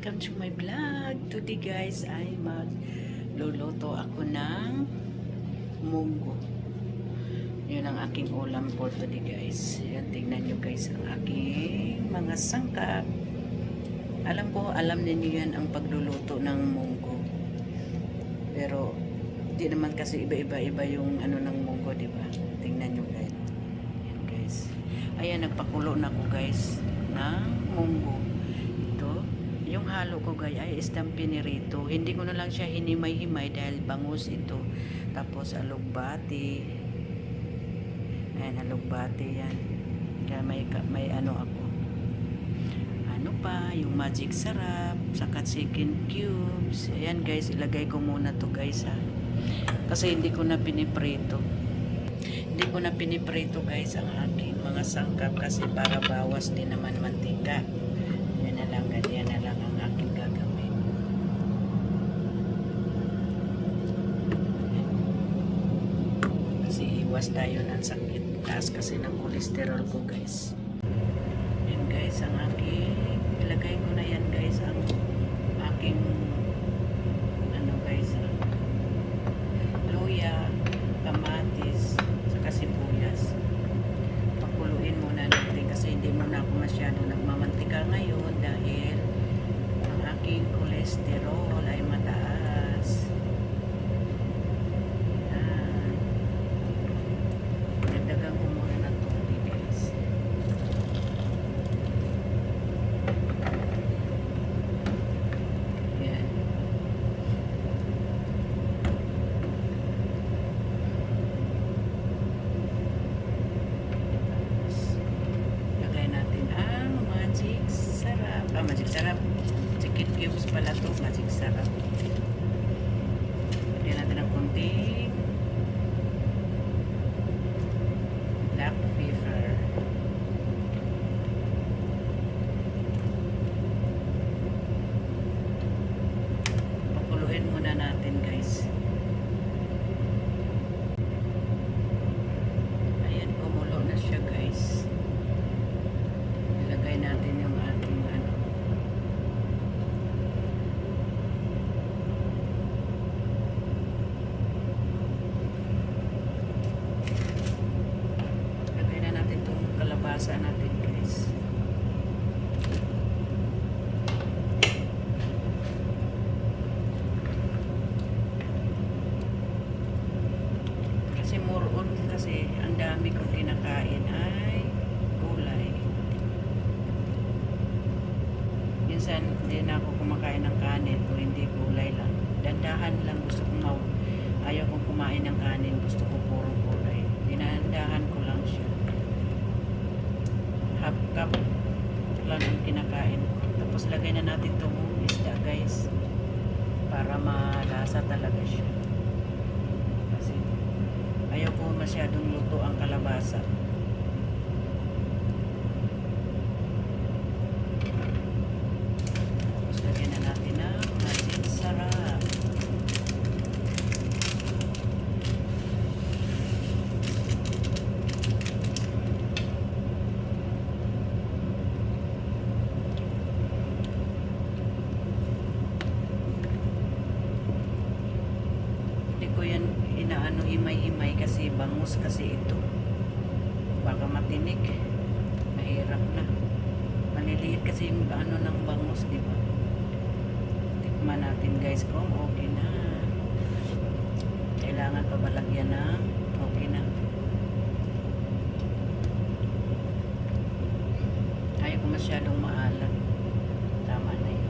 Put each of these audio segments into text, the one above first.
welcome to my vlog. Today guys ay magluluto ako ng munggo. Yun ang aking ulam for today guys. Yan, tingnan nyo guys ang aking mga sangkap. Alam ninyo yan ang pagluluto ng munggo. Pero di naman kasi iba-iba yung ano ng munggo, di ba? Tingnan nyo guys. Yan guys. Ayan, nagpakulo na ko guys ng munggo. Yung halo ko guys ay isdang pinirito. Hindi ko na lang siya hinimay-himay dahil bangus ito. Tapos alugbati. Ayan, alugbati yan. Kaya may ano ako. Ano pa, yung magic sarap, saka chicken cubes. Ayan guys, ilagay ko muna to guys ha. Kasi hindi ko na piniprito. Hindi ko na piniprito guys ang aking mga sangkap kasi para bawas din naman mantika. Ganyan na lang ang aking gagawin. Kasi iwas tayo ng sakit. Taas kasi ng kolesterol ko guys. Yan guys ang aking ilagay ko na yan guys ang aking ano guys luya, kamatis, saka sibuyas. Pakuluin muna natin kasi hindi muna ako masyado nagmamantika ngayon dahil ang aking kolesterol ay mataas. Nagdagan ko muna ng tubig guys. Yan. Lagay natin ang magic sarap. Magic sarap. Chicken cubes pala to, magic sarap. Lagyan natin ng konting black pepper. Pakuluin muna natin guys. Ayan, kumulo na siya guys. Ilagay natin yung ating ano. Lagay na natin itong kalabasa natin guys. Kasi more on kasi ang dami kong kinakain ay gulay. Minsan hindi na ako kumakain ng kanin o hindi gulay lang. Dandahan lang gusto ko ayaw kong kumain ng kanin, gusto ko puro gulay. Dinahandahan ko lang siya. Half cup lang ang kinakain. Tapos lagay na natin itong isda guys para malasa talaga siya. Kasi ayaw ko masyadong luto ang kalabasa. Tapos lagyan na natin ng magic sarap. Hindi ko yan inaano himay-himay kasi bangus kasi ito. Baka matinik. Mahirap na. Maliliit kasi yung ano ng bangus, di ba? Tikman natin guys kung okay na. Kailangan pa ba lagyan ng okay na. Ayaw ko masyadong maalat. Tama na yun.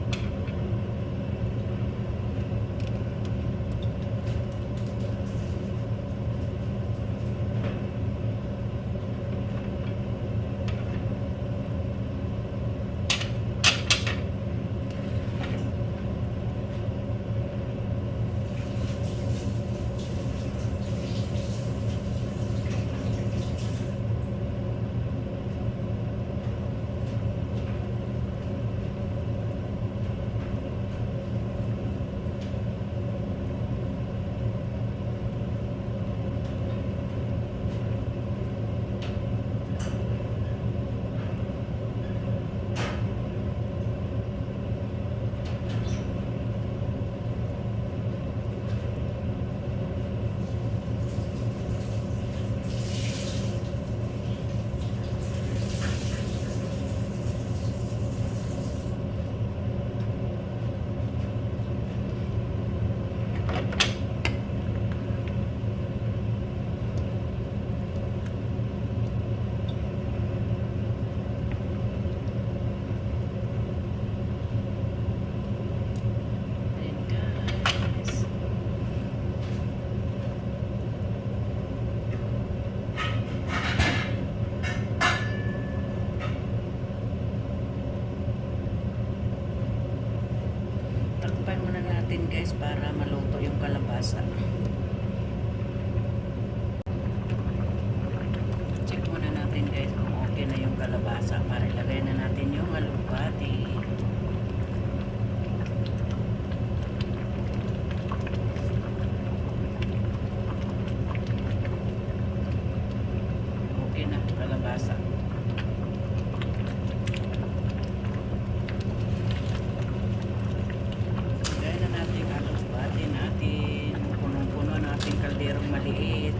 aking kalderong maliit.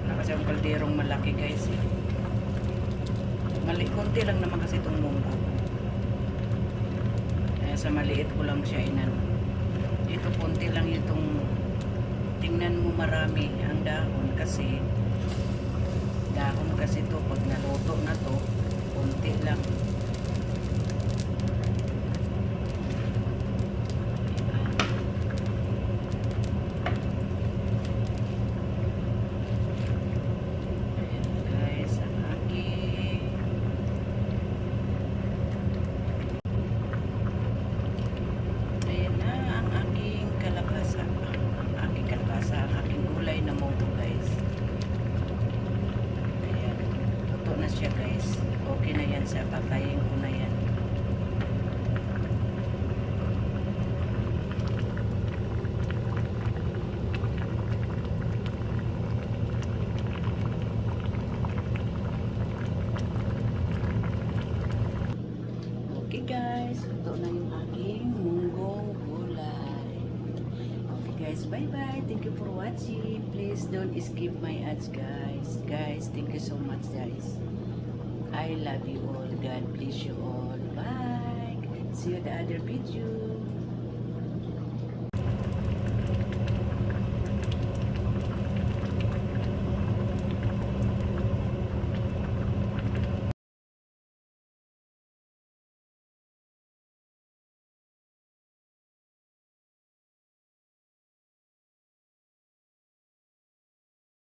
Wala kasi ang kalderong malaki guys eh. Konti lang naman kasi itong munggo. Kaya sa maliit ko lang siya inano. Ito konti lang itong, tingnan mo marami ang dahon kasi to pag naluto na to konti lang. Ayan guys, ang aking ayan na ang aking kalabasa, ang aking gulay na munggo guys. Ayan, luto na siya guys. Okay na yan sa patayin ko na yan. Okay guys, ito na yung aking munggong gulay. Okay guys, bye bye. Thank you for watching. Please don't skip my ads guys. Guys, thank you so much guys. I love you all. God bless you all. Bye. See you in the other video.